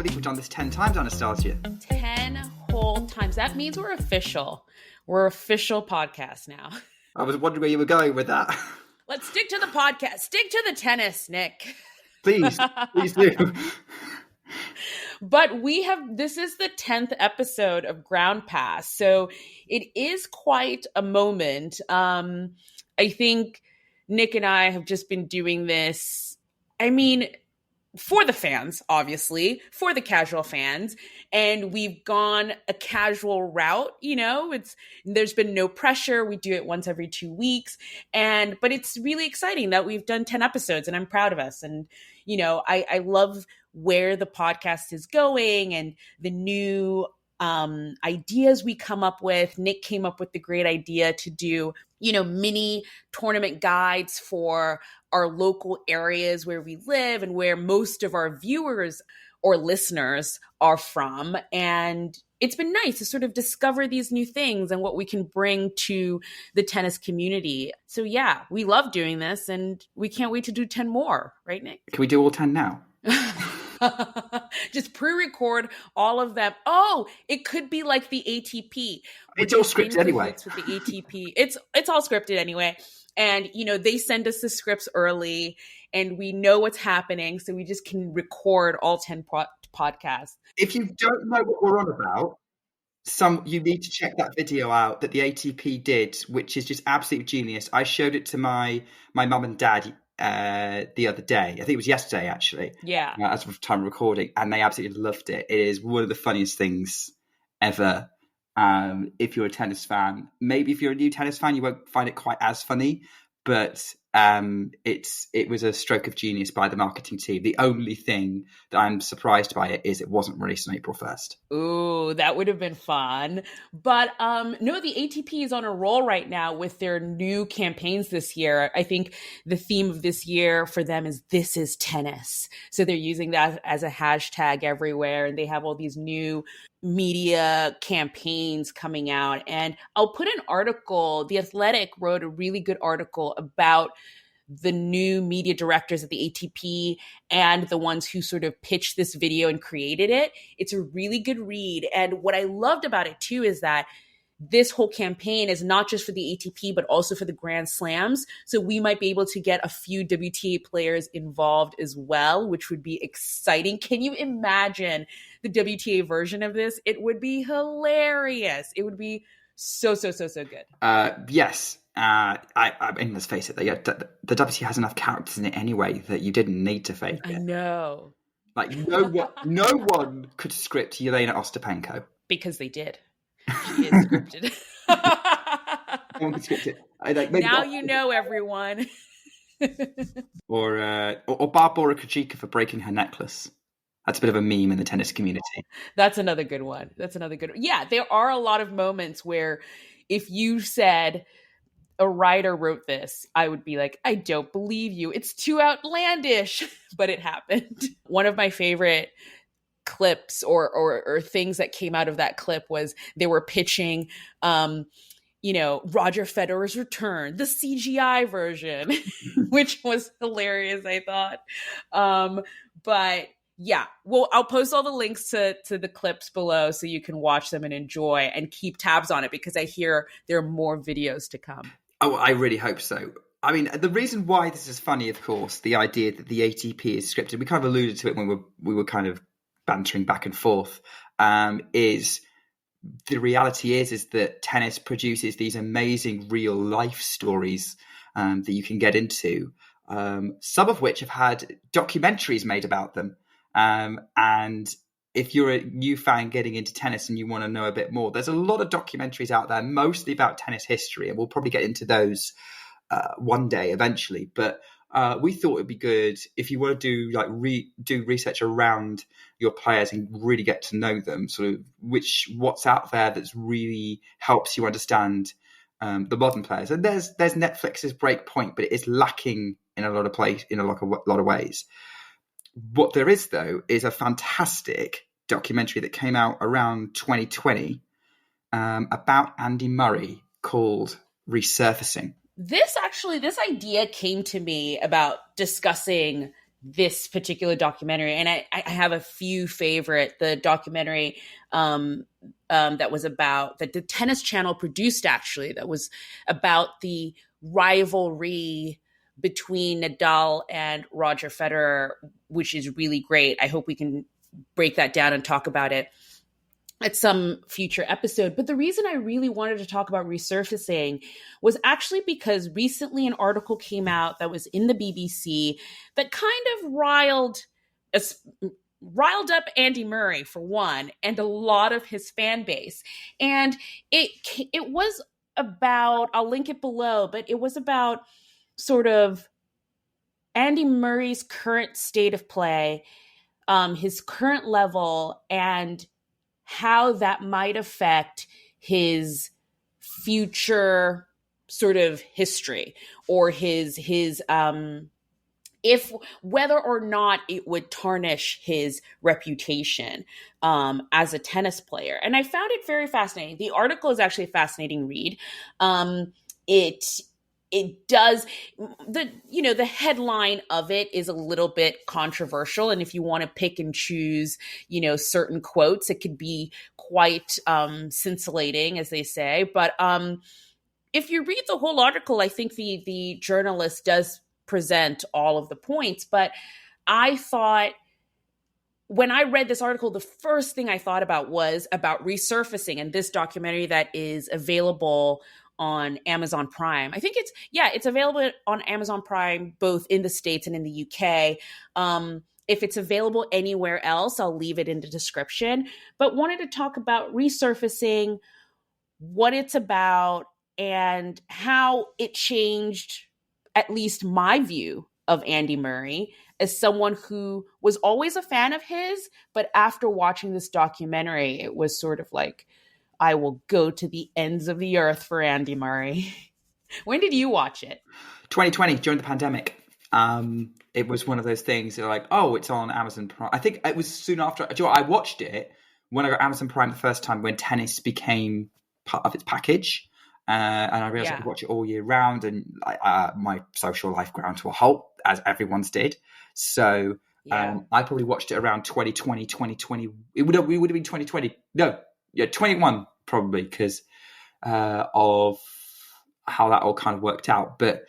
believe we've done this 10 times, Anastasia. 10 whole times. That means we're official. We're official podcast now. I was wondering where you were going with that. Let's stick to the podcast. Stick to the tennis, Nick. Please do. But this is the 10th episode of Ground Pass. So it is quite a moment. I think Nick and I have just been doing this, for the fans, obviously, for the casual fans. And we've gone a casual route, there's been no pressure. We do it once every 2 weeks. But it's really exciting that we've done 10 episodes and I'm proud of us. And, I love where the podcast is going and the new ideas we come up with. Nick came up with the great idea to do, mini tournament guides for our local areas where we live and where most of our viewers or listeners are from. And it's been nice to sort of discover these new things and what we can bring to the tennis community. So yeah, we love doing this and we can't wait to do 10 more, right, Nick? Can we do all 10 now? Just pre-record all of them. Oh, it could be like the ATP. It's all scripted anyway. With the ATP. It's all scripted anyway. And, they send us the scripts early and we know what's happening. So we just can record all 10 podcasts. If you don't know what we're on about, you need to check that video out that the ATP did, which is just absolute genius. I showed it to my mum and dad the other day. I think it was yesterday, actually. Yeah. As of time of recording. And they absolutely loved it. It is one of the funniest things ever. If you're a tennis fan, maybe if you're a new tennis fan, you won't find it quite as funny, but it was a stroke of genius by the marketing team. The only thing that I'm surprised by it is it wasn't released on April 1st. Ooh, that would have been fun. But no, the ATP is on a roll right now with their new campaigns this year. I think the theme of this year for them is "This is tennis." So they're using that as a hashtag everywhere, and they have all these new media campaigns coming out. And I'll put an article, The Athletic wrote a really good article about the new media directors at the ATP and the ones who sort of pitched this video and created it. It's a really good read. And what I loved about it too is that this whole campaign is not just for the ATP, but also for the Grand Slams. So we might be able to get a few WTA players involved as well, which would be exciting. Can you imagine the WTA version of this? It would be hilarious. It would be so good. Yes. I mean, let's face it, the WTA has enough characters in it anyway that you didn't need to fake it. I know. Like, no one could script Yelena Ostapenko. Because they did. She is scripted. No one could script it. Now you know, everyone. or Barbora Krejcika for breaking her necklace. That's a bit of a meme in the tennis community. That's another good one. Yeah, there are a lot of moments where if you said a writer wrote this, I would be like, I don't believe you. It's too outlandish. But it happened. One of my favorite clips or things that came out of that clip was they were pitching Roger Federer's return, the CGI version, which was hilarious, I thought. But yeah, well, I'll post all the links to the clips below so you can watch them and enjoy and keep tabs on it, because I hear there are more videos to come. Oh, I really hope so. I mean, the reason why this is funny, of course, the idea that the ATP is scripted, we kind of alluded to it when we were kind of bantering back and forth, is the reality is that tennis produces these amazing real life stories that you can get into, some of which have had documentaries made about them. And if you're a new fan getting into tennis and you want to know a bit more, there's a lot of documentaries out there, mostly about tennis history, and we'll probably get into those one day eventually. But we thought it'd be good if you want to do research around your players and really get to know them, sort of what's out there that's really helps you understand the modern players. And there's Netflix's Breakpoint, but it is lacking in a lot of ways. What there is, though, is a fantastic documentary that came out around 2020 about Andy Murray called Resurfacing. This idea came to me about discussing this particular documentary. And I have a few favorite. The documentary that was about, that the Tennis Channel produced, actually, that was about the rivalry between Nadal and Roger Federer, which is really great. I hope we can break that down and talk about it at some future episode. But the reason I really wanted to talk about Resurfacing was actually because recently an article came out that was in the BBC that kind of riled up Andy Murray, for one, and a lot of his fan base. And it was about, I'll link it below, but it was about sort of Andy Murray's current state of play, his current level, and how that might affect his future sort of history, or his if whether or not it would tarnish his reputation as a tennis player. And I found it very fascinating. The article is actually a fascinating read. It does, the headline of it is a little bit controversial. And if you want to pick and choose, certain quotes, it could be quite scintillating, as they say. But if you read the whole article, I think the journalist does present all of the points. But I thought, when I read this article, the first thing I thought about was about Resurfacing, and this documentary that is available on Amazon Prime. I think it's available on Amazon Prime, both in the States and in the UK. If it's available anywhere else, I'll leave it in the description. But wanted to talk about Resurfacing, what it's about, and how it changed at least my view of Andy Murray as someone who was always a fan of his. But after watching this documentary, it was sort of like, I will go to the ends of the earth for Andy Murray. When did you watch it? 2020, during the pandemic. It was one of those things that like, oh, it's on Amazon Prime. I think it was soon after. I watched it when I got Amazon Prime the first time, when tennis became part of its package. And I realized I could watch it all year round, and my social life ground to a halt, as everyone's did. So I probably watched it around 2020, 2020. We would have been 2020. No. Yeah, 21 probably, because of how that all kind of worked out. But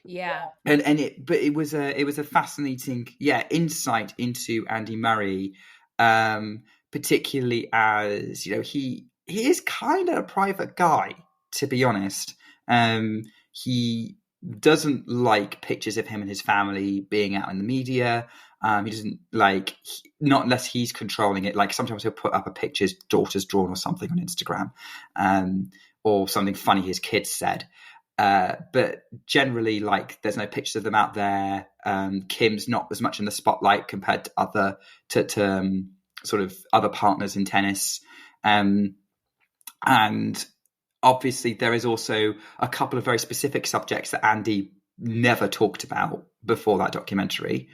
it was a fascinating insight into Andy Murray, particularly as he is kind of a private guy, to be honest. He doesn't like pictures of him and his family being out in the media. He doesn't not unless he's controlling it. Like sometimes he'll put up a picture his daughter's drawn or something on Instagram, or something funny his kids said. But generally, there's no pictures of them out there. Kim's not as much in the spotlight compared to other sort of other partners in tennis. And obviously, there is also a couple of very specific subjects that Andy never talked about before that documentary.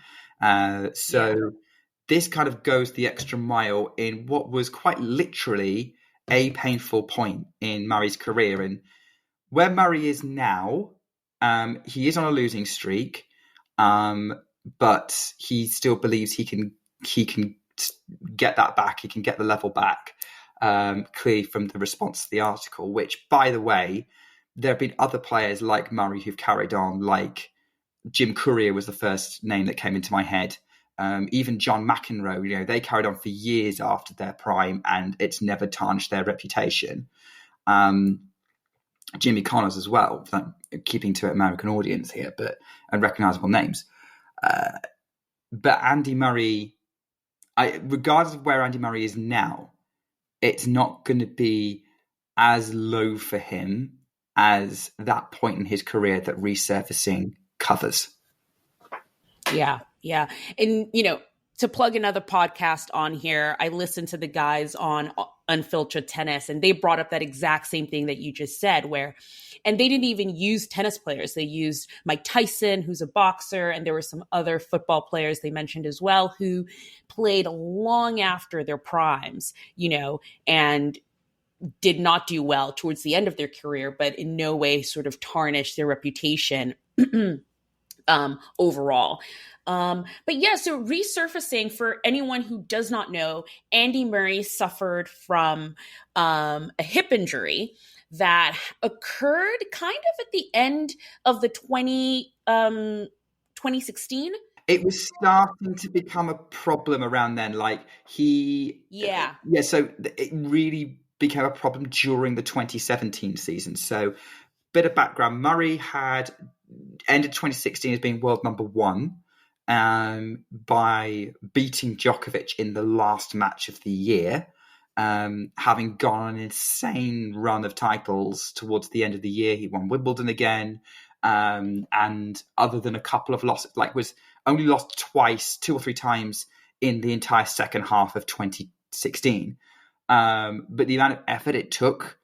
This kind of goes the extra mile in what was quite literally a painful point in Murray's career. And where Murray is now, he is on a losing streak, but he still believes he can get that back. He can get the level back, clearly from the response to the article, which, by the way, there have been other players like Murray who've carried on, like Jim Courier was the first name that came into my head. Even John McEnroe, they carried on for years after their prime, and it's never tarnished their reputation. Jimmy Connors as well, keeping to American audience here, and recognizable names. But Andy Murray, regardless of where Andy Murray is now, it's not going to be as low for him as that point in his career that Resurfacing covers. Yeah. And, to plug another podcast on here, I listened to the guys on Unfiltered Tennis, and they brought up that exact same thing that you just said, and they didn't even use tennis players. They used Mike Tyson, who's a boxer, and there were some other football players they mentioned as well, who played long after their primes, and did not do well towards the end of their career, but in no way sort of tarnished their reputation. overall. But yeah, so resurfacing, for anyone who does not know, Andy Murray suffered from a hip injury that occurred kind of at the end of the 2016. It was starting to become a problem around then. Like Yeah. so it really became a problem during the 2017 season. So, bit of background: Murray had ended 2016 as being world number one by beating Djokovic in the last match of the year, having gone on an insane run of titles towards the end of the year. He won Wimbledon again, and other than a couple of losses, was only lost twice, 2 or 3 times in the entire second half of 2016. But the amount of effort it took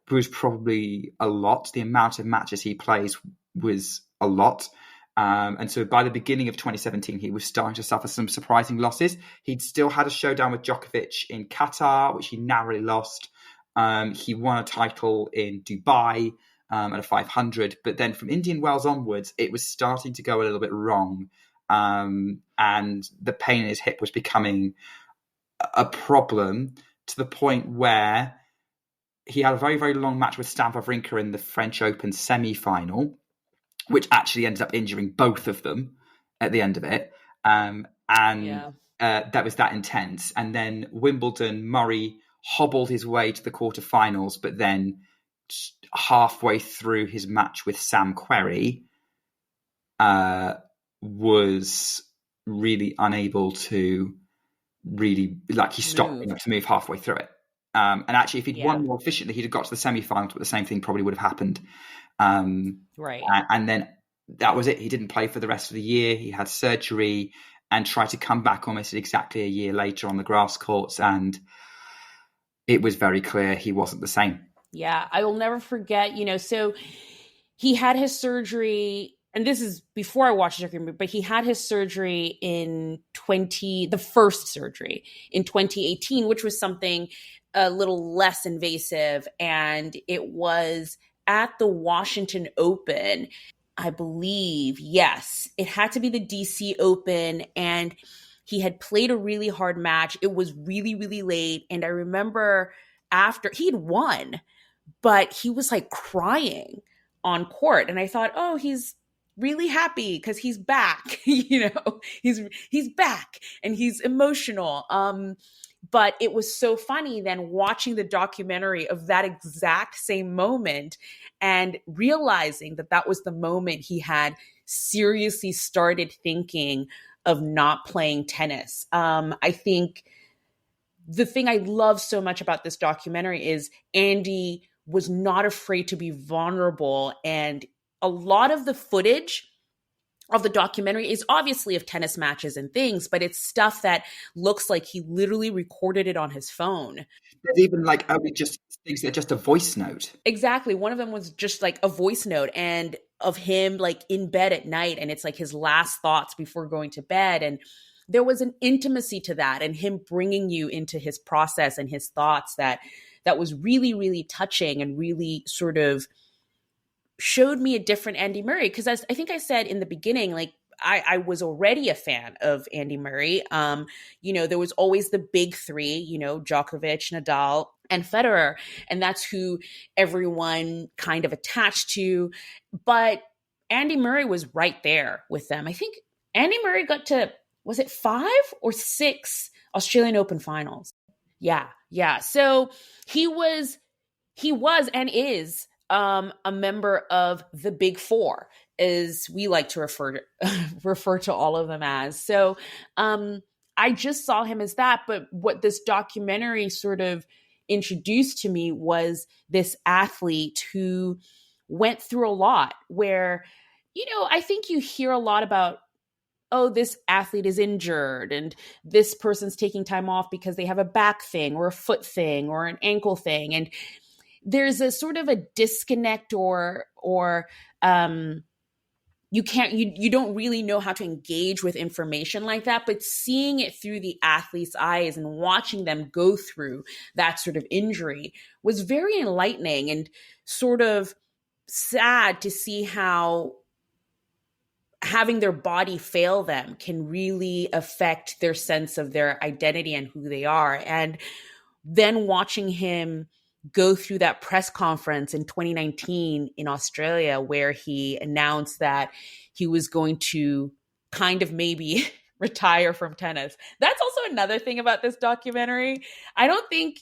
was probably a lot. The amount of matches he plays was a lot. And so by the beginning of 2017, he was starting to suffer some surprising losses. He'd still had a showdown with Djokovic in Qatar, which he narrowly lost. He won a title in Dubai at a 500. But then from Indian Wells onwards, it was starting to go a little bit wrong. And the pain in his hip was becoming a problem, to the point where he had a very, very long match with Stan Wawrinka in the French Open semi-final, which actually ended up injuring both of them at the end of it. That was that intense. And then Wimbledon, Murray hobbled his way to the quarterfinals, but then halfway through his match with Sam Querrey, was really unable to he stopped to move halfway through it. And actually, if he'd won more efficiently, he'd have got to the semi-finals, but the same thing probably would have happened. Right. And then that was it. He didn't play for the rest of the year. He had surgery and tried to come back almost exactly a year later on the grass courts. And it was very clear he wasn't the same. Yeah, I will never forget, so he had his surgery, and this is before I watched the documentary, but he had his surgery the first surgery in 2018, which was something a little less invasive. And it was at the Washington Open, I believe. Yes, it had to be the DC Open. And he had played a really hard match. It was really, really late. And I remember after he'd won, but he was crying on court. And I thought, oh, he's really happy because he's back. He's back and he's emotional. But it was so funny then watching the documentary of that exact same moment and realizing that that was the moment he had seriously started thinking of not playing tennis. I think the thing I love so much about this documentary is Andy was not afraid to be vulnerable. And a lot of the footage of the documentary is obviously of tennis matches and things, but it's stuff that looks like he literally recorded it on his phone. There's even just things that are just a voice note. Exactly. One of them was just a voice note and of him in bed at night. And it's his last thoughts before going to bed. And there was an intimacy to that and him bringing you into his process and his thoughts that was really, really touching and really sort of showed me a different Andy Murray. Because as I think I said in the beginning, I was already a fan of Andy Murray. There was always the big three, Djokovic, Nadal, and Federer. And that's who everyone kind of attached to. But Andy Murray was right there with them. I think Andy Murray got to, was it 5 or 6 Australian Open finals? Yeah. So he was and is a member of the Big Four, as we like to refer to all of them as. So I just saw him as that. But what this documentary sort of introduced to me was this athlete who went through a lot where, I think you hear a lot about, oh, this athlete is injured and this person's taking time off because they have a back thing or a foot thing or an ankle thing. And there's a sort of a disconnect or you don't really know how to engage with information like that, but seeing it through the athlete's eyes and watching them go through that sort of injury was very enlightening and sort of sad to see how having their body fail them can really affect their sense of their identity and who they are. And then watching him go through that press conference in 2019 in Australia, where he announced that he was going to kind of maybe retire from tennis. That's also another thing about this documentary. I don't think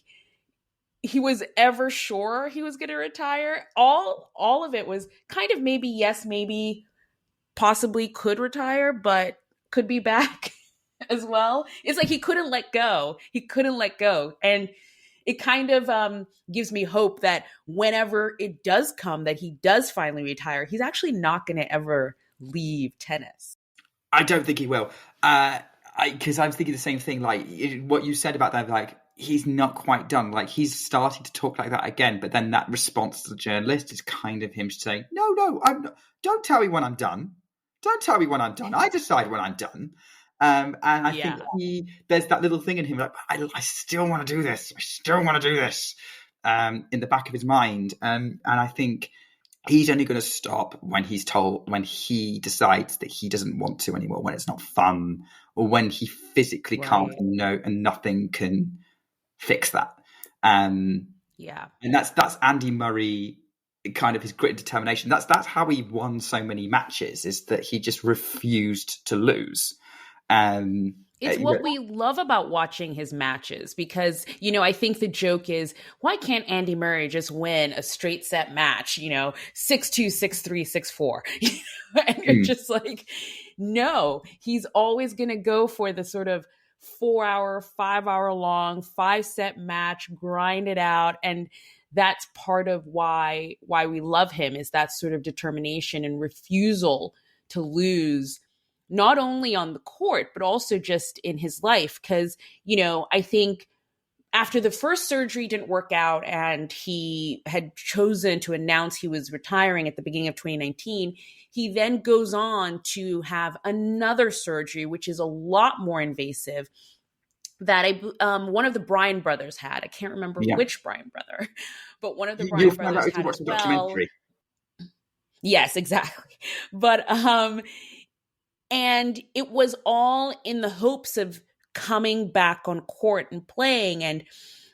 he was ever sure he was going to retire. All of it was kind of maybe yes, maybe possibly could retire, but could be back as well. It's like he couldn't let go. He couldn't let go. And it kind of gives me hope that whenever it does come that he does finally retire, he's actually not going to ever leave tennis. I don't think he will. Because I was thinking the same thing, like what you said about that, like he's not quite done. Like he's starting to talk like that again, but then that response to the journalist is kind of him saying, no, don't tell me when I'm done. Don't tell me when I'm done. I decide when I'm done. And I think there's that little thing in him like, I still want to do this. I still want to do this in the back of his mind. And I think he's only going to stop when he decides that he doesn't want to anymore, when it's not fun, or when he physically can't and nothing can fix that. And that's Andy Murray, kind of his grit and determination. That's how he won so many matches, is that he just refused to lose. It's what we love about watching his matches, because, I think the joke is, why can't Andy Murray just win a straight set match, 6-2, 6-3, 6-4? And you're just like, no, he's always going to go for the sort of 4-hour, 5-hour long, 5-set match, grind it out. And that's part of why we love him, is that sort of determination and refusal to lose, not only on the court, but also just in his life. Because, I think after the first surgery didn't work out and he had chosen to announce he was retiring at the beginning of 2019, he then goes on to have another surgery, which is a lot more invasive, that one of the Bryan brothers had. I can't remember which Bryan brother, but one of the Bryan brothers had as well. Yes, exactly. But, and it was all in the hopes of coming back on court and playing. And,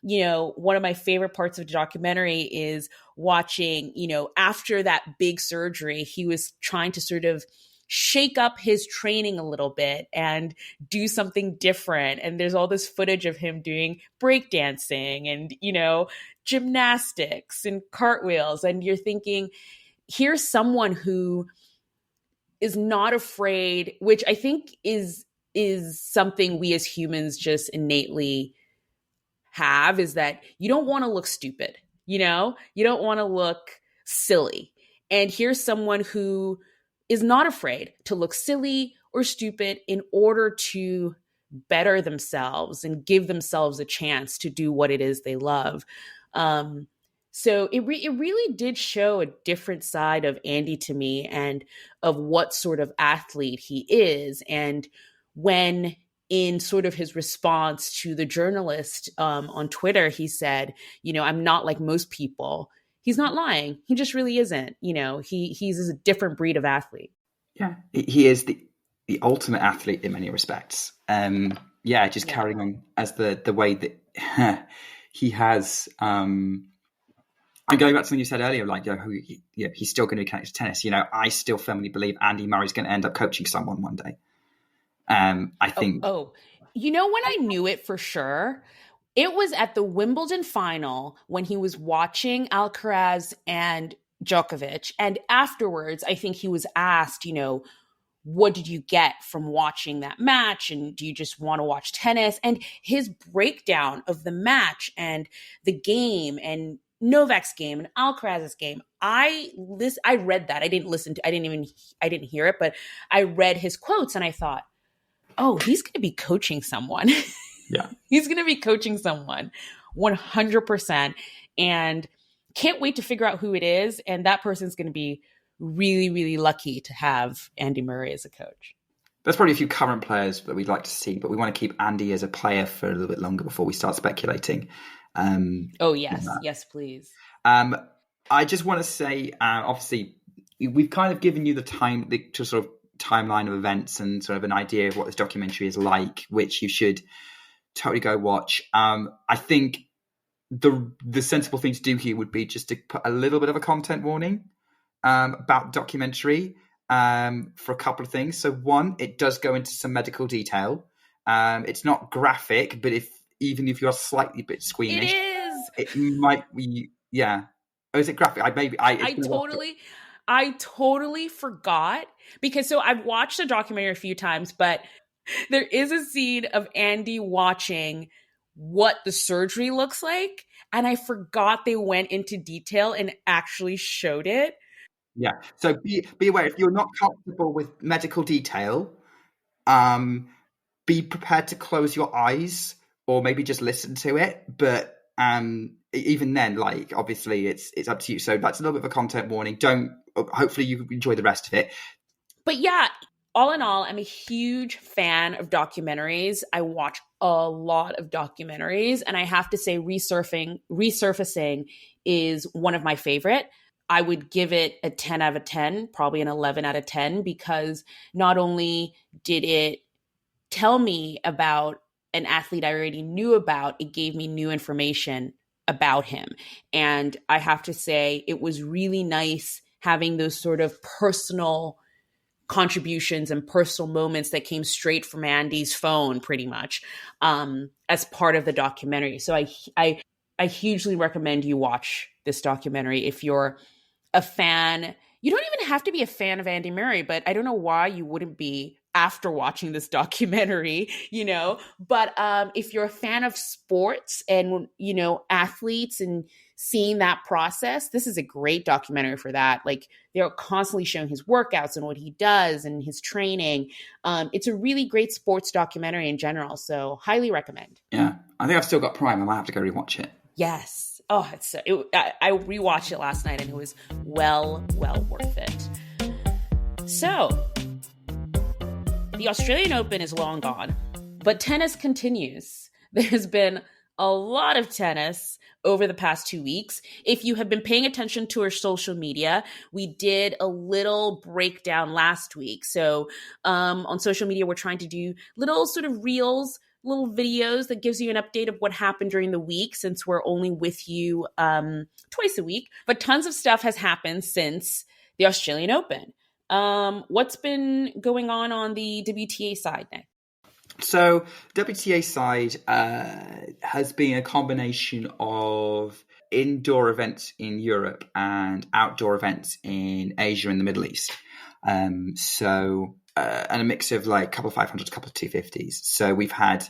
one of my favorite parts of the documentary is watching, after that big surgery, he was trying to sort of shake up his training a little bit and do something different. And there's all this footage of him doing breakdancing and, gymnastics and cartwheels. And you're thinking, here's someone who is not afraid, which I think is something we as humans just innately have, is that you don't want to look stupid, you don't want to look silly. And here's someone who is not afraid to look silly or stupid in order to better themselves and give themselves a chance to do what it is they love. So it really did show a different side of Andy to me, and of what sort of athlete he is. And when, in sort of his response to the journalist on Twitter, he said, I'm not like most people. He's not lying. He just really isn't. He's a different breed of athlete. Yeah, he is the ultimate athlete in many respects. Carrying on as the way that he has. And going back to something you said earlier, like, he's still going to be connected to tennis. I still firmly believe Andy Murray's going to end up coaching someone one day. I think. When I knew it for sure, it was at the Wimbledon final when he was watching Alcaraz and Djokovic. And afterwards, I think he was asked, what did you get from watching that match? And do you just want to watch tennis? And his breakdown of the match and the game and Novak's game and Alcaraz's game. I read that. I didn't hear it, but I read his quotes and I thought, oh, he's going to be coaching someone. Yeah. He's going to be coaching someone 100%. And can't wait to figure out who it is. And that person's going to be really, really lucky to have Andy Murray as a coach. There's probably a few current players that we'd like to see, but we want to keep Andy as a player for a little bit longer before we start speculating. Yes, please. I just want to say, obviously, we've kind of given you the time to sort of timeline of events and sort of an idea of what this documentary is like, which you should totally go watch. I think the sensible thing to do here would be just to put a little bit of a content warning about the documentary for a couple of things. So one, it does go into some medical detail. It's not graphic, but even if you're slightly a bit squeamish, it might be. Yeah. Oh, is it graphic? I totally forgot, because so I've watched the documentary a few times, but there is a scene of Andy watching what the surgery looks like, and I forgot they went into detail and actually showed it. Yeah. So be aware, if you're not comfortable with medical detail, be prepared to close your eyes or maybe just listen to it. But even then, like, obviously it's up to you. So that's a little bit of a content warning. Hopefully you enjoy the rest of it. But yeah, all in all, I'm a huge fan of documentaries. I watch a lot of documentaries, and I have to say Resurfacing is one of my favorite. I would give it a 10 out of 10, probably an 11 out of 10, because not only did it tell me about an athlete I already knew about, it gave me new information about him. And I have to say, it was really nice having those sort of personal contributions and personal moments that came straight from Andy's phone, pretty much, as part of the documentary. So I hugely recommend you watch this documentary if you're a fan. You don't even have to be a fan of Andy Murray, but I don't know why you wouldn't be after watching this documentary, but if you're a fan of sports and, athletes and seeing that process, this is a great documentary for that. Like, they're constantly showing his workouts and what he does and his training. It's a really great sports documentary in general. So highly recommend. Yeah. I think I've still got Prime. I might have to go rewatch it. Yes. Oh, I rewatched it last night and it was well worth it. So the Australian Open is long gone, but tennis continues. There's been a lot of tennis over the past 2 weeks. If you have been paying attention to our social media, we did a little breakdown last week. So on social media, we're trying to do little sort of reels, little videos that gives you an update of what happened during the week, since we're only with you twice a week. But tons of stuff has happened since the Australian Open. What's been going on the WTA side, Nick? So WTA side has been a combination of indoor events in Europe and outdoor events in Asia and the Middle East. And a mix of like a couple of 500s, a couple of 250s. So we've had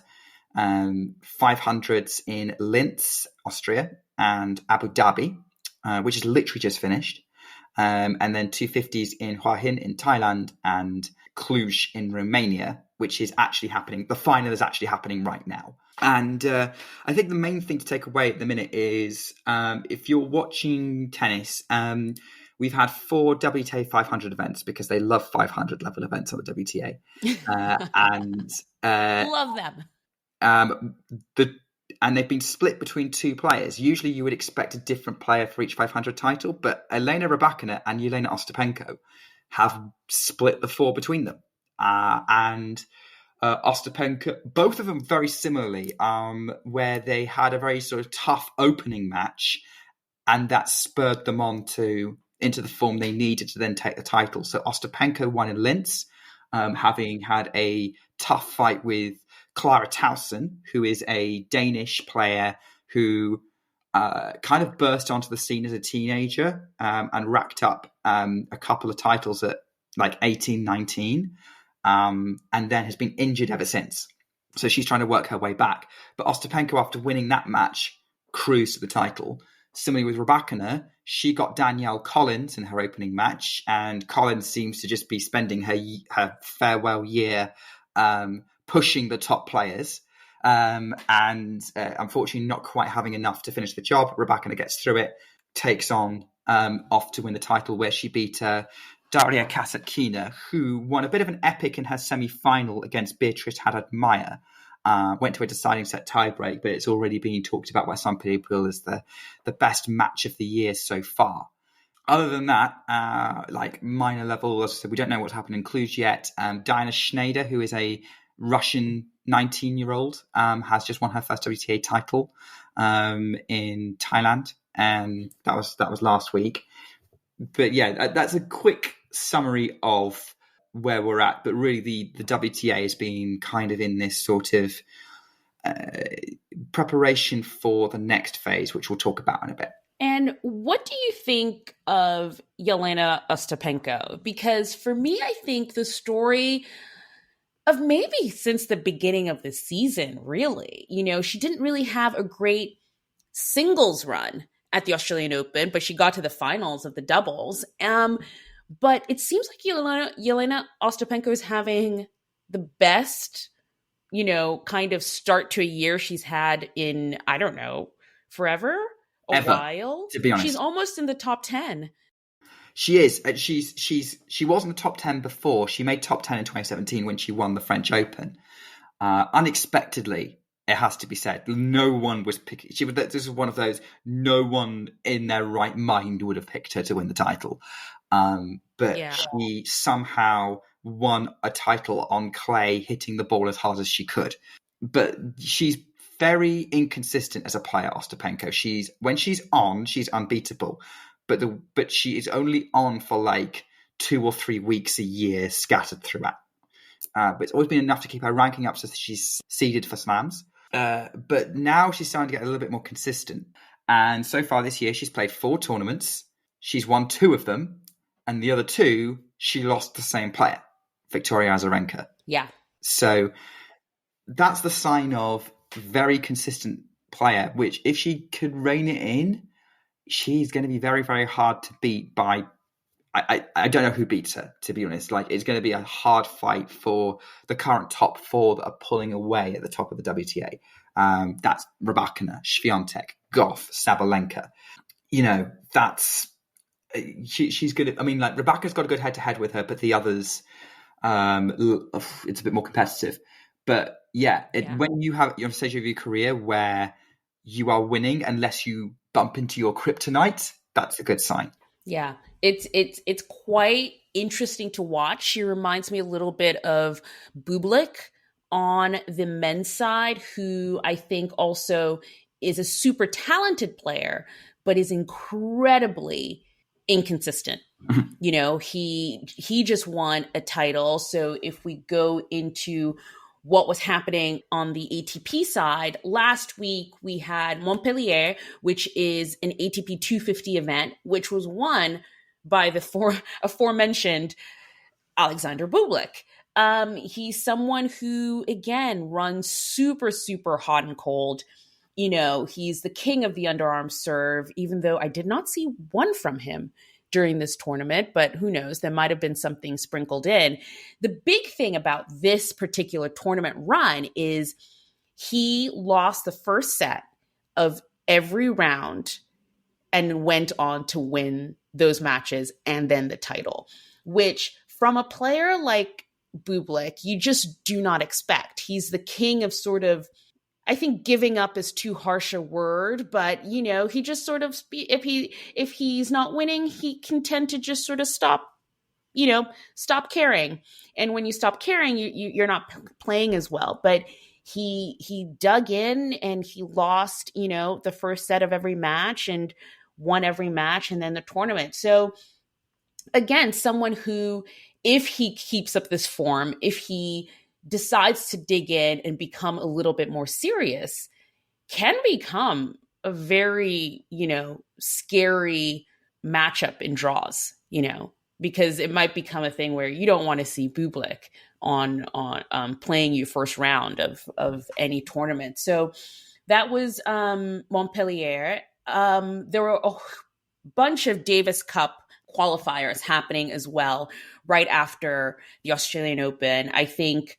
500s in Linz, Austria, and Abu Dhabi, which is literally just finished. And then 250s in Hua Hin in Thailand and Cluj in Romania, which is actually happening. The final is actually happening right now. And I think the main thing to take away at the minute is if you're watching tennis, we've had 4 WTA 500 events because they love 500 level events on the WTA. Love them. And they've been split between 2 players. Usually you would expect a different player for each 500 title, but Elena Rybakina and Jelena Ostapenko have split the 4 between them. And Ostapenko, both of them very similarly, where they had a very sort of tough opening match, and that spurred them on into the form they needed to then take the title. So Ostapenko won in Linz, having had a tough fight with Clara Tauson, who is a Danish player who kind of burst onto the scene as a teenager and racked up a couple of titles at like 18, 19, and then has been injured ever since. So she's trying to work her way back. But Ostapenko, after winning that match, cruised to the title. Similarly with Rybakina, she got Danielle Collins in her opening match, and Collins seems to just be spending her farewell year pushing the top players, and unfortunately not quite having enough to finish the job. Rybakina gets through it, takes on off to win the title, where she beat Daria Kasatkina, who won a bit of an epic in her semi-final against Beatrice Haddad-Maia. Went to a deciding set tiebreak, but it's already being talked about by some people as the best match of the year so far. Other than that, like minor level, as I said, we don't know what's happened in Cluj yet. Diana Schneider, who is a Russian 19-year-old, has just won her first WTA title in Thailand, and that was last week. But yeah, that's a quick summary of where we're at. But really, the WTA has been kind of in this sort of preparation for the next phase, which we'll talk about in a bit. And what do you think of Yelena Ostapenko? Because for me, I think the story of maybe since the beginning of the season, really, she didn't really have a great singles run at the Australian Open, but she got to the finals of the doubles. But it seems like Yelena Ostapenko is having the best, kind of start to a year she's had in, I don't know, forever. Ever, while. To be honest, she's almost in the top 10. She is. She was in the top 10 before. She made top 10 in 2017 when she won the French Open. Unexpectedly, it has to be said. No one was picking. This is one of those. No one in their right mind would have picked her to win the title. But she somehow won a title on clay, hitting the ball as hard as she could. But she's very inconsistent as a player, Ostapenko. When she's on, she's unbeatable, but she is only on for like 2 or 3 weeks a year, scattered throughout. But it's always been enough to keep her ranking up, so she's seeded for slams. But now she's starting to get a little bit more consistent. And so far this year, she's played 4 tournaments. She's won 2 of them, and the other 2 she lost to the same player, Victoria Azarenka. Yeah. So that's the sign of very consistent player, which if she could rein it in, she's going to be very, very hard to beat by, I don't know who beats her, to be honest. Like, it's going to be a hard fight for the current top 4 that are pulling away at the top of the WTA. That's Rybakina, Swiatek, Goff, Sabalenka. That's she's good. I mean, like, Rybakina's got a good head-to-head with her, but the others, it's a bit more competitive. But when you have your stage of your career where you are winning, unless you bump into your kryptonite, that's a good sign. Yeah, it's quite interesting to watch. She reminds me a little bit of Bublik on the men's side, who I think also is a super talented player, but is incredibly inconsistent. He just won a title. So if we go into what was happening on the ATP side, last week we had Montpellier, which is an ATP 250 event, which was won by the aforementioned Alexander Bublik. He's someone who, again, runs super, super hot and cold. He's the king of the underarm serve, even though I did not see one from him during this tournament, but who knows, there might have been something sprinkled in. The big thing about this particular tournament run is he lost the first set of every round and went on to win those matches and then the title, which from a player like Bublik, you just do not expect. He's the king of sort of, I think giving up is too harsh a word, but he just sort of, if he's not winning, he can tend to just sort of stop caring. And when you stop caring, you're not playing as well. But he dug in and he lost, the first set of every match and won every match and then the tournament. So again, someone who, if he keeps up this form, if he decides to dig in and become a little bit more serious, can become a very, scary matchup in draws, because it might become a thing where you don't want to see Bublik on playing you first round of any tournament. So that was Montpellier. There were a bunch of Davis Cup qualifiers happening as well right after the Australian Open. I think,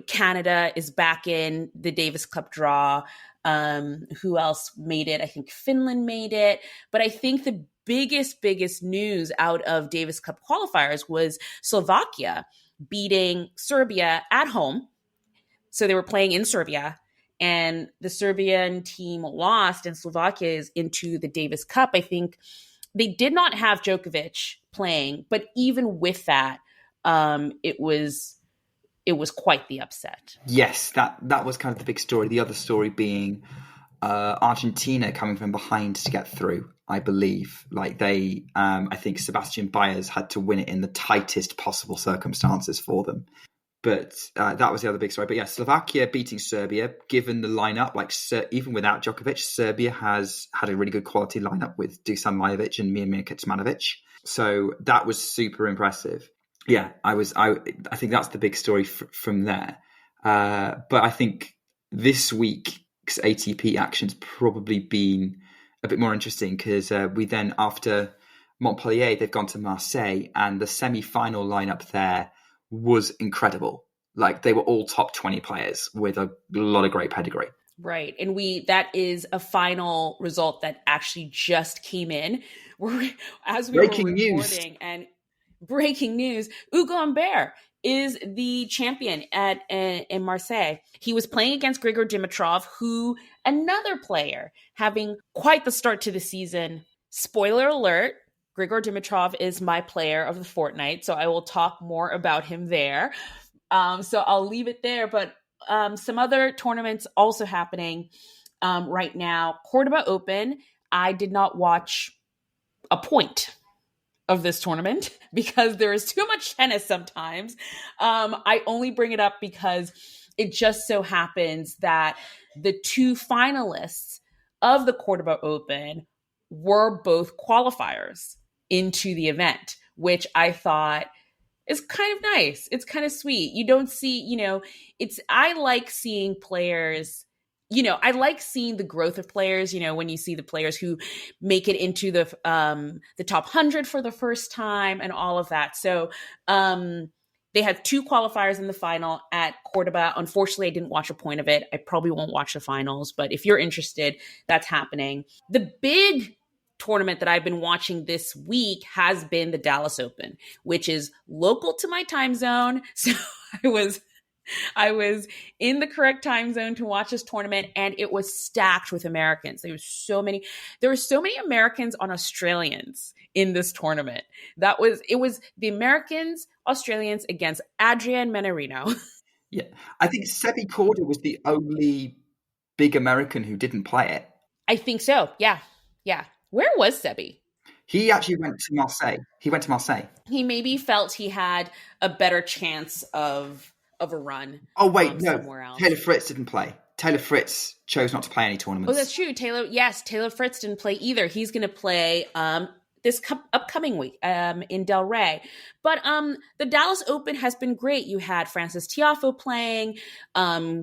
Canada is back in the Davis Cup draw. Who else made it? I think Finland made it. But I think the biggest news out of Davis Cup qualifiers was Slovakia beating Serbia at home. So they were playing in Serbia, and the Serbian team lost, and Slovakia is into the Davis Cup. I think they did not have Djokovic playing, but even with that, it was quite the upset. Yes, that was kind of the big story. The other story being Argentina coming from behind to get through, I believe. Like I think Sebastian Baez had to win it in the tightest possible circumstances for them. But that was the other big story. But yeah, Slovakia beating Serbia, given the lineup, like even without Djokovic, Serbia has had a really good quality lineup with Dusan Lajovic and Miomir Kecmanovic. So that was super impressive. Yeah, I think that's the big story from there. But I think this week's ATP action's probably been a bit more interesting because we then, after Montpellier, they've gone to Marseille, and the semi-final lineup there was incredible. Like, they were all top 20 players with a lot of great pedigree. Right. And that is a final result that actually just came in as we Breaking were recording. News. And breaking news, Ugo Humbert is the champion in Marseille. He was playing against Grigor Dimitrov, who, another player, having quite the start to the season. Spoiler alert, Grigor Dimitrov is my player of the fortnight, so I will talk more about him there. So I'll leave it there. But some other tournaments also happening right now. Cordoba Open, I did not watch a point of this tournament because there is too much tennis sometimes. I only bring it up because it just so happens that the two finalists of the Cordoba Open were both qualifiers into the event, which I thought is kind of nice. It's kind of sweet. You don't see, I like seeing players, I like seeing the growth of players, when you see the players who make it into the top 100 for the first time and all of that. So they had two qualifiers in the final at Cordoba. Unfortunately, I didn't watch a point of it. I probably won't watch the finals, but if you're interested, that's happening. The big tournament that I've been watching this week has been the Dallas Open, which is local to my time zone. So I was in the correct time zone to watch this tournament, and it was stacked with Americans. There were so many Americans on Australians in this tournament. It was the Americans, Australians against Adrian Manarino. Yeah. I think Sebi Korda was the only big American who didn't play it. I think so. Yeah. Yeah. Where was Sebi? He actually went to Marseille. He maybe felt he had a better chance of a run. Oh, wait, no. Somewhere else. Taylor Fritz didn't play. Taylor Fritz chose not to play any tournaments. Oh, that's true. Taylor Fritz didn't play either. He's going to play this upcoming week in Del Rey. But the Dallas Open has been great. You had Francis Tiafoe playing,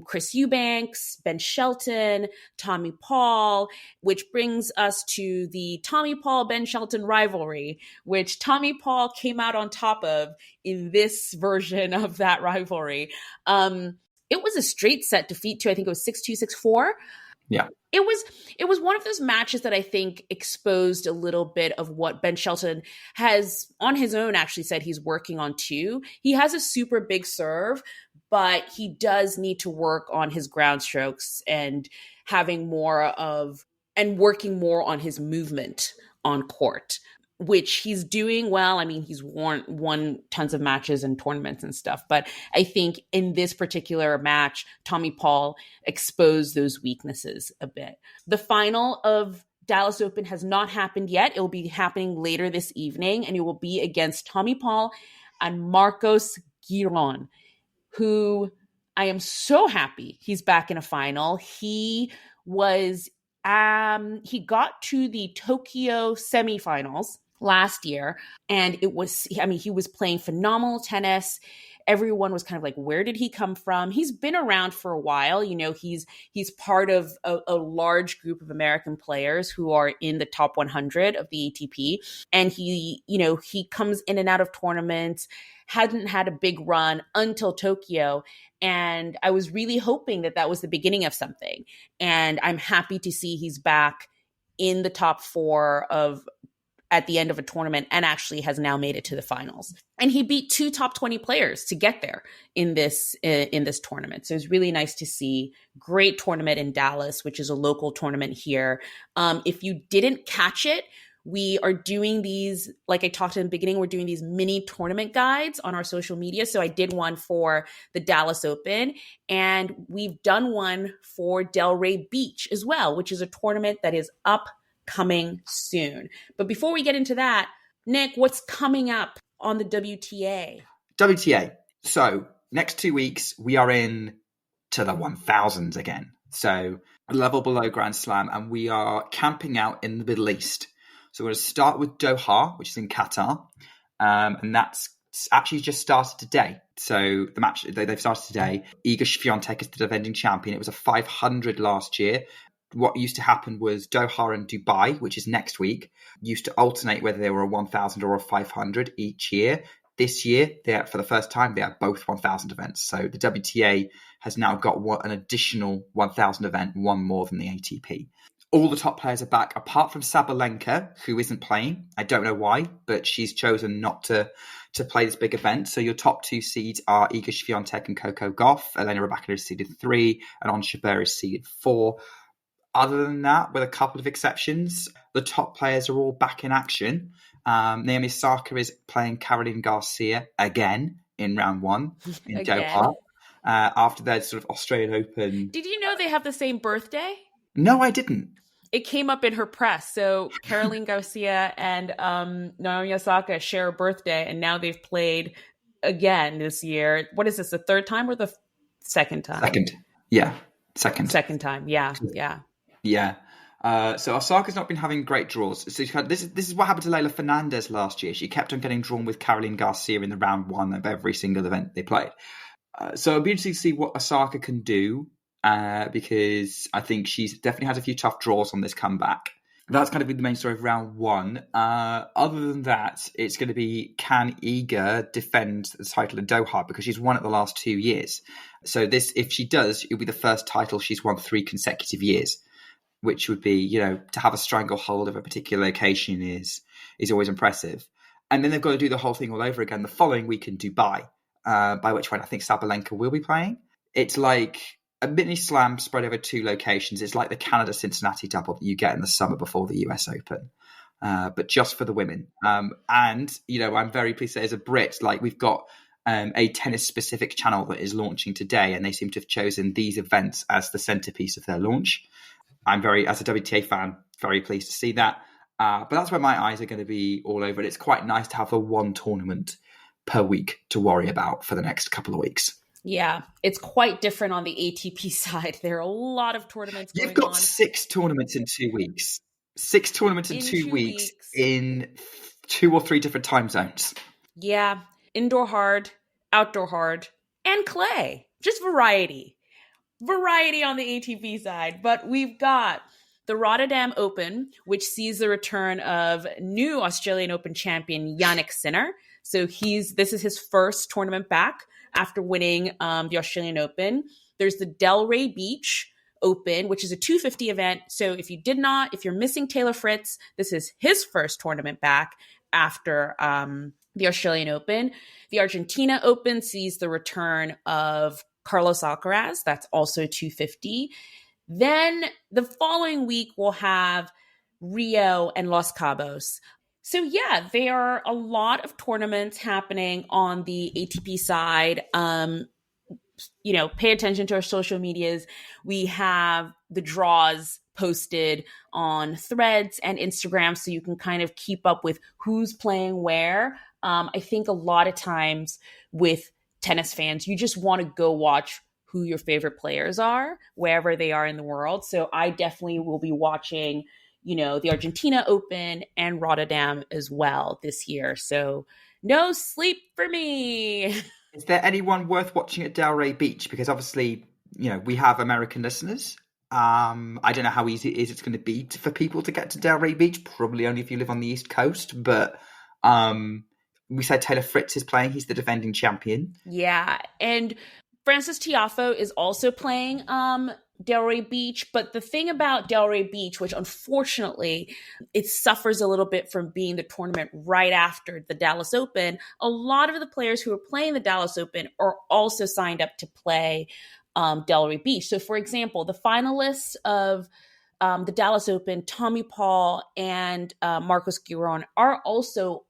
Chris Eubanks, Ben Shelton, Tommy Paul, which brings us to the Tommy Paul-Ben Shelton rivalry, which Tommy Paul came out on top of in this version of that rivalry. It was a straight set defeat too. I think it was 6-2, 6-4. Yeah. It was one of those matches that I think exposed a little bit of what Ben Shelton has on his own actually said he's working on too. He has a super big serve, but he does need to work on his ground strokes and working more on his movement on court, which he's doing well. I mean, he's won tons of matches and tournaments and stuff. But I think in this particular match, Tommy Paul exposed those weaknesses a bit. The final of Dallas Open has not happened yet. It will be happening later this evening, and it will be against Tommy Paul and Marcos Giron, who I am so happy he's back in a final. He got to the Tokyo semifinals last year, and he was playing phenomenal tennis. Everyone was kind of like, where did he come from? He's been around for a while. He's part of a large group of American players who are in the top 100 of the ATP. And he comes in and out of tournaments, hadn't had a big run until Tokyo. And I was really hoping that was the beginning of something. And I'm happy to see he's back in the top 4 at the end of a tournament and actually has now made it to the finals. And he beat 2 top 20 players to get there in this tournament. So it's really nice to see. Great tournament in Dallas, which is a local tournament here. If you didn't catch it, We are doing these, like I talked in the beginning, we're doing these mini tournament guides on our social media. So I did one for the Dallas Open, and we've done one for Delray Beach as well, which is a tournament that is upcoming soon. But before we get into that, Nick, what's coming up on the WTA? WTA. So next 2 weeks, we are in to the 1000s again. So a level below Grand Slam, and we are camping out in the Middle East. So we're going to start with Doha, which is in Qatar, and that's actually just started today. So the match, they've started today. Iga Swiatek is the defending champion. It was a 500 last year. What used to happen was Doha and Dubai, which is next week, used to alternate whether they were a 1,000 or a 500 each year. This year, for the first time, they are both 1,000 events. So the WTA has now got an additional 1,000 event, one more than the ATP. All the top players are back, apart from Sabalenka, who isn't playing. I don't know why, but she's chosen not to play this big event. So your top 2 seeds are Iga Swiatek and Coco Gauff. Elena Rybakina is seeded 3, and Ons Jabeur is seeded 4. Other than that, with a couple of exceptions, the top players are all back in action. Naomi Osaka is playing Caroline Garcia again in round 1 in Doha. After their sort of Australian Open. Did you know they have the same birthday? No, I didn't. It came up in her press. So Caroline Garcia and Naomi Osaka share a birthday, and now they've played again this year. What is this, the third time or the second time? Second. Yeah, second. Second time, yeah. So Osaka's not been having great draws. So this is what happened to Leylah Fernandez last year. She kept on getting drawn with Caroline Garcia in the round 1 of every single event they played. So it'll be interesting to see what Osaka can do, because I think she's definitely had a few tough draws on this comeback. That's kind of been the main story of round 1. Other than that, it's going to be, can Iga defend the title in Doha, because she's won it the last 2 years. So this, if she does, it'll be the first title she's won 3 consecutive years, which would be, to have a stranglehold of a particular location is always impressive. And then they've got to do the whole thing all over again the following week in Dubai, by which point I think Sabalenka will be playing. It's like a mini slam spread over 2 locations. It's like the Canada-Cincinnati double that you get in the summer before the US Open, but just for the women. And, I'm very pleased that as a Brit, we've got a tennis-specific channel that is launching today, and they seem to have chosen these events as the centerpiece of their launch. I'm as a WTA fan, very pleased to see that. But that's where my eyes are going to be all over it. It's quite nice to have the one tournament per week to worry about for the next couple of weeks. Yeah, it's quite different on the ATP side. There are a lot of tournaments going on. You've got 6 tournaments in 2 weeks. 6 tournaments in 2 weeks in 2 or 3 different time zones. Yeah, indoor hard, outdoor hard, and clay. Just variety. Variety on the ATP side. But we've got the Rotterdam Open, which sees the return of new Australian Open champion Jannik Sinner. So this is his first tournament back after winning the Australian Open. There's the Delray Beach Open, which is a 250 event. So if you're missing Taylor Fritz, this is his first tournament back after the Australian Open. The Argentina Open sees the return of Carlos Alcaraz. That's also 250. Then the following week, we'll have Rio and Los Cabos. So yeah, there are a lot of tournaments happening on the ATP side. Pay attention to our social medias. We have the draws posted on Threads and Instagram, so you can kind of keep up with who's playing where. I think a lot of times with tennis fans, you just want to go watch who your favorite players are, wherever they are in the world. So I definitely will be watching the Argentina Open and Rotterdam as well this year. So no sleep for me. Is there anyone worth watching at Delray Beach? Because obviously, we have American listeners. I don't know how easy it's going to be for people to get to Delray Beach. Probably only if you live on the East Coast. But we said Taylor Fritz is playing. He's the defending champion. Yeah. And Frances Tiafoe is also playing Delray Beach. But the thing about Delray Beach, which unfortunately it suffers a little bit from being the tournament right after the Dallas Open, a lot of the players who are playing the Dallas Open are also signed up to play Delray Beach. So for example, the finalists of the Dallas Open, Tommy Paul and Marcos Giron are also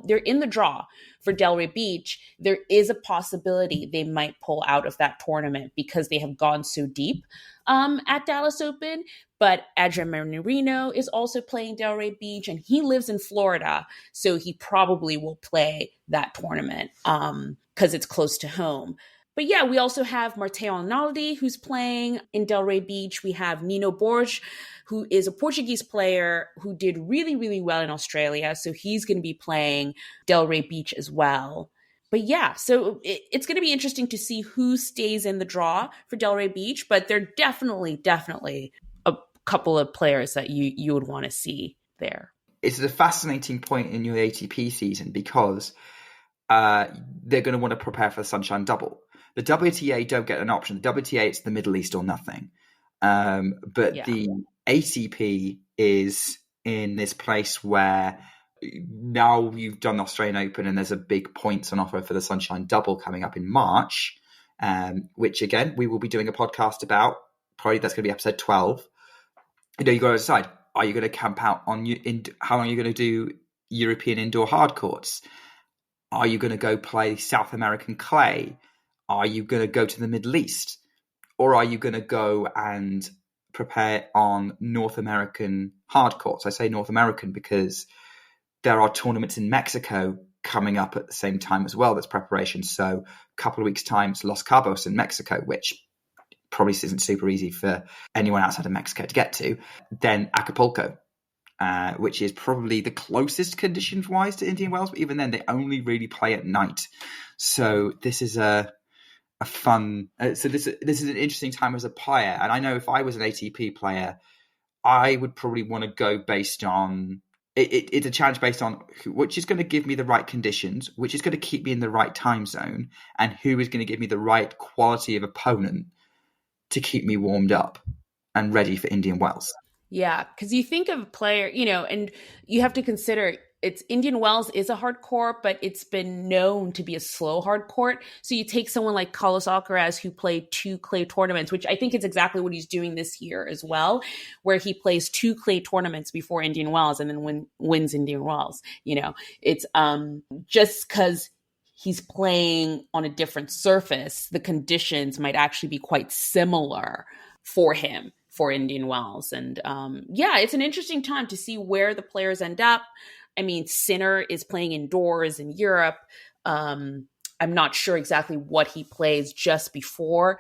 they're in the draw for Delray Beach. There is a possibility they might pull out of that tournament because they have gone so deep at Dallas Open. But Adrian Manarino is also playing Delray Beach, and he lives in Florida, so he probably will play that tournament because it's close to home. But yeah, we also have Matteo Arnaldi, who's playing in Delray Beach. We have Nino Borges, who is a Portuguese player who did really, really well in Australia. So he's going to be playing Delray Beach as well. But yeah, so it's going to be interesting to see who stays in the draw for Delray Beach. But there are definitely a couple of players that you would want to see there. It's a fascinating point in your ATP season because they're going to want to prepare for the Sunshine Double. The WTA don't get an option. The WTA, it's the Middle East or nothing. The ATP is in this place where now you've done the Australian Open and there's a big points on offer for the Sunshine Double coming up in March, which again, we will be doing a podcast about. Probably that's going to be episode 12. You got to decide, are you going to camp out on how long are you going to do European indoor hard courts? Are you going to go play South American clay? Are you going to go to the Middle East? Or are you going to go and prepare on North American hard courts? I say North American because there are tournaments in Mexico coming up at the same time as well. That's preparation. So a couple of weeks' time, it's Los Cabos in Mexico, which probably isn't super easy for anyone outside of Mexico to get to. Then Acapulco, which is probably the closest conditions-wise to Indian Wells. But even then, they only really play at night. So this is a fun. So this is an interesting time as a player, and I know if I was an ATP player, I would probably want to go based on it's a challenge based on which is going to give me the right conditions, which is going to keep me in the right time zone, and who is going to give me the right quality of opponent to keep me warmed up and ready for Indian Wells. Yeah, because you think of a player, and you have to consider it's Indian Wells is a hard court, but it's been known to be a slow hard court. So you take someone like Carlos Alcaraz, who played 2 clay tournaments, which I think is exactly what he's doing this year as well, where he plays 2 clay tournaments before Indian Wells and then wins Indian Wells. It's just because he's playing on a different surface, the conditions might actually be quite similar for him for Indian Wells. And it's an interesting time to see where the players end up. I mean, Sinner is playing indoors in Europe. I'm not sure exactly what he plays just before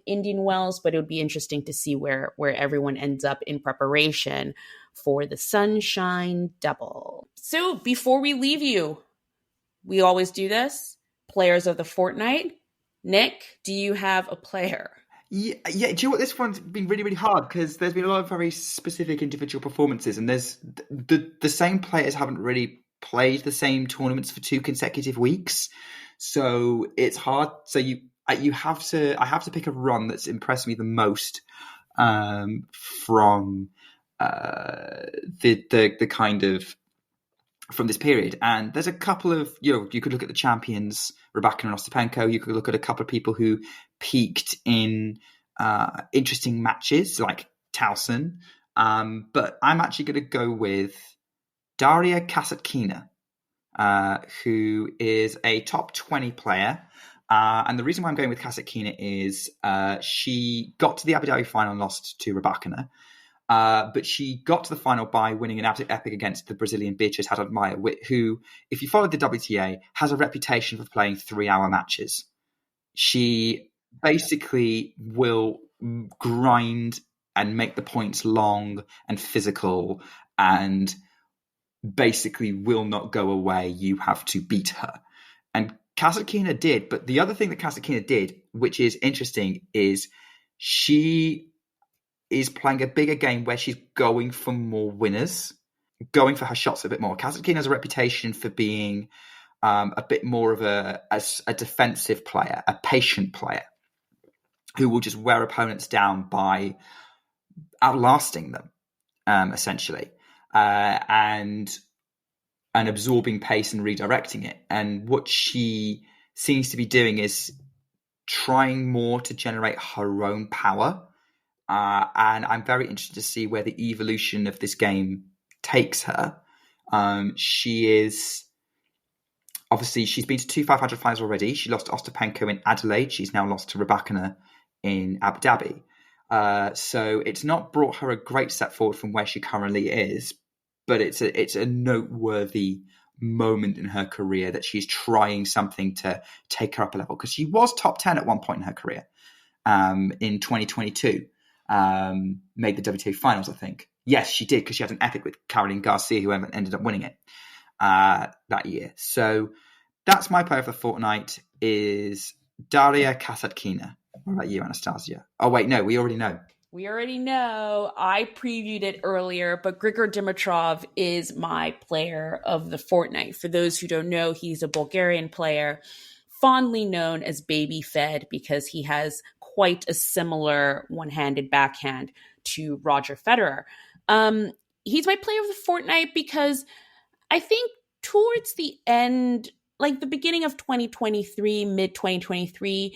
Indian Wells, but it would be interesting to see where everyone ends up in preparation for the Sunshine Double. So before we leave you, we always do this. Players of the fortnight. Nick, do you have a player? Yeah. Do you know what? This one's been really, really hard because there's been a lot of very specific individual performances, and there's the same players haven't really played the same tournaments for 2 consecutive weeks, so it's hard. So I have to pick a run that's impressed me the most from the kind of from this period. And there's a couple of, you could look at the champions, Rybakina and Ostapenko. You could look at a couple of people who peaked in interesting matches like Towson. But I'm actually going to go with Daria Kasatkina, who is a top 20 player. And the reason why I'm going with Kasatkina is she got to the Abu Dhabi final and lost to Rybakina. But she got to the final by winning an absolute epic against the Brazilian Beatriz Haddad-Maia, who, if you follow the WTA, has a reputation for playing 3-hour matches. She basically will grind and make the points long and physical and basically will not go away. You have to beat her. And Kasatkina did. But the other thing that Kasatkina did, which is interesting, is she is playing a bigger game where she's going for more winners, going for her shots a bit more. Kasatkina has a reputation for being a bit more of a defensive player, a patient player, who will just wear opponents down by outlasting them, essentially, and absorbing pace and redirecting it. And what she seems to be doing is trying more to generate her own power. And I'm very interested to see where the evolution of this game takes her. She is... Obviously, she's been to 2 500 finals already. She lost to Ostapenko in Adelaide. She's now lost to Rybakina in Abu Dhabi. So it's not brought her a great step forward from where she currently is, but it's a noteworthy moment in her career that she's trying something to take her up a level, because she was top 10 at one point in her career in 2022. Made the WTA finals, I think. Yes, she did, because she had an epic with Caroline Garcia, who ended up winning it that year. So that's my player of the fortnight, is Daria Kasatkina. What about you, Anastasia? Oh, wait, no, we already know. We already know. I previewed it earlier, but Grigor Dimitrov is my player of the fortnight. For those who don't know, he's a Bulgarian player, fondly known as Baby Fed, because he has quite a similar one-handed backhand to Roger Federer. He's my player of the fortnight because I think towards the end, like the beginning of 2023, mid-2023,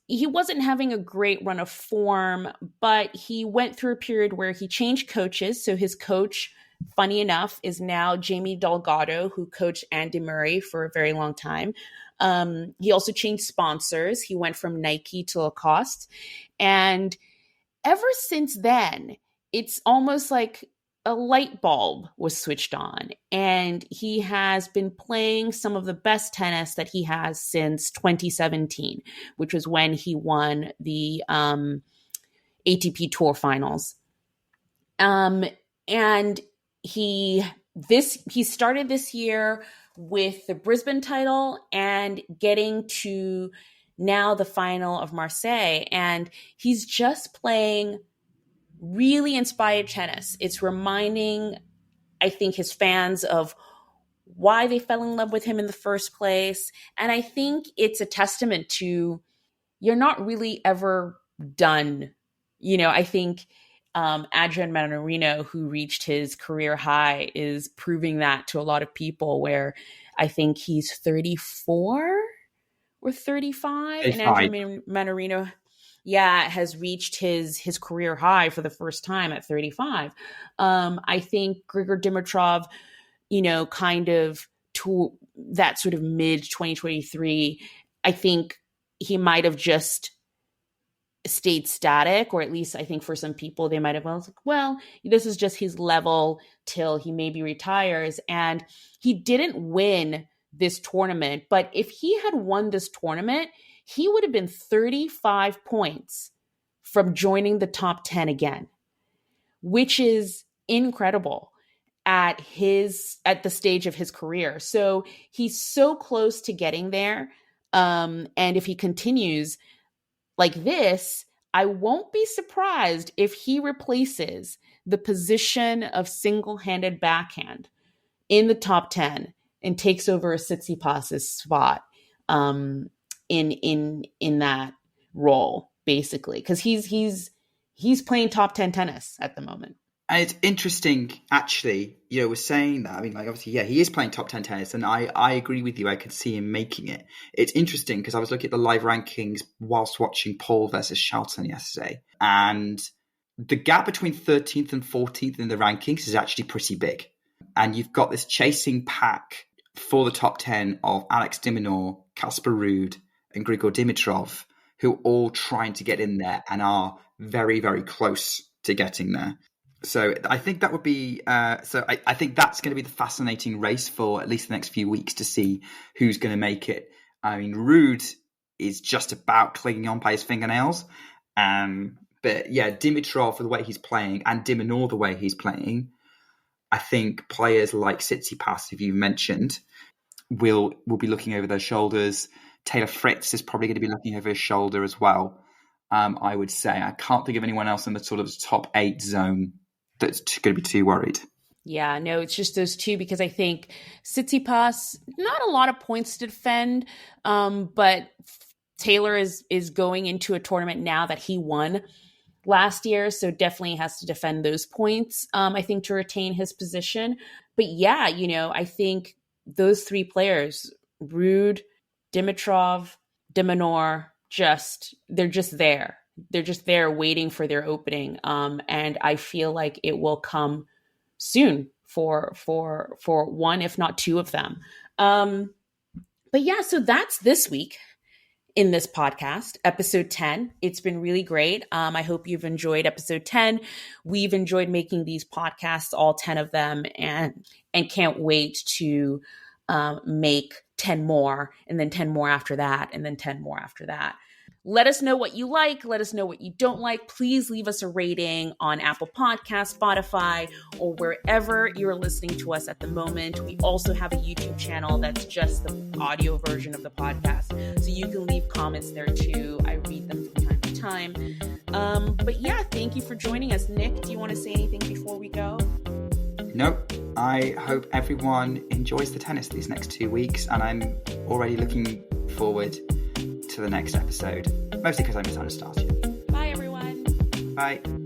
he wasn't having a great run of form, but he went through a period where he changed coaches. So his coach, funny enough, is now Jamie Delgado, who coached Andy Murray for a very long time. He also changed sponsors. He went from Nike to Lacoste. And ever since then, it's almost like a light bulb was switched on, and he has been playing some of the best tennis that he has since 2017, which was when he won the ATP Tour Finals. And he started this year with the Brisbane title and getting to now the final of Marseille, and he's just playing really inspired tennis. It's reminding, I think, his fans of why they fell in love with him in the first place. And I think it's a testament to, you're not really ever done. I think Adrian Mannarino, who reached his career high, is proving that to a lot of people, where I think he's 34 or 35. And Adrian Mannarino has reached his career high for the first time at 35. I think Grigor Dimitrov, kind of to that sort of mid 2023, I think he might have just stayed static, or at least I think for some people they might have been like, well, this is just his level till he maybe retires. And he didn't win this tournament, but if he had won this tournament, he would have been 35 points from joining the top 10 again, which is incredible at the stage of his career. So he's so close to getting there. And if he continues like this, I won't be surprised if he replaces the position of single-handed backhand in the top 10 and takes over Tsitsipas's spot. In that role, basically, because he's playing top 10 tennis at the moment. And it's interesting, actually, we're saying that. I mean, like, obviously, he is playing top 10 tennis, and I agree with you. I could see him making it. It's interesting because I was looking at the live rankings whilst watching Paul versus Shelton yesterday, and the gap between 13th and 14th in the rankings is actually pretty big. And you've got this chasing pack for the top 10 of Alex de Minaur, Casper Ruud, and Grigor Dimitrov, who all trying to get in there and are very, very close to getting there. So I think that would be I think that's going to be the fascinating race for at least the next few weeks, to see who's going to make it. I mean, Ruud is just about clinging on by his fingernails. But yeah, Dimitrov, for the way he's playing, and de Minaur the way he's playing, I think players like Tsitsipas, if you've mentioned, will be looking over their shoulders. Taylor Fritz is probably going to be looking over his shoulder as well. I would say I can't think of anyone else in the sort of top 8 zone that's going to be too worried. Yeah, no, it's just those two, because I think Tsitsipas, not a lot of points to defend, but Taylor is going into a tournament now that he won last year, so definitely has to defend those points, I think, to retain his position. But yeah, I think those three players, Ruud, Dimitrov, de Minaur, they're just there. they're just there waiting for their opening. And I feel like it will come soon for one, if not two of them. But yeah, so that's this week in this podcast, episode 10. It's been really great. I hope you've enjoyed episode 10. We've enjoyed making these podcasts, all 10 of them, and can't wait to make 10 more, and then 10 more after that, and then 10 more after that. Let us know what you like. Let us know what you don't like. Please leave us a rating on Apple Podcasts, Spotify, or wherever you're listening to us at the moment. We also have a YouTube channel that's just the audio version of the podcast, so you can leave comments there too. I read them from time to time. But yeah, thank you for joining us. Nick, do you want to say anything before we go? Nope. I hope everyone enjoys the tennis these next 2 weeks, and I'm already looking forward to the next episode, mostly because I misunderstood you. Bye, everyone. Bye.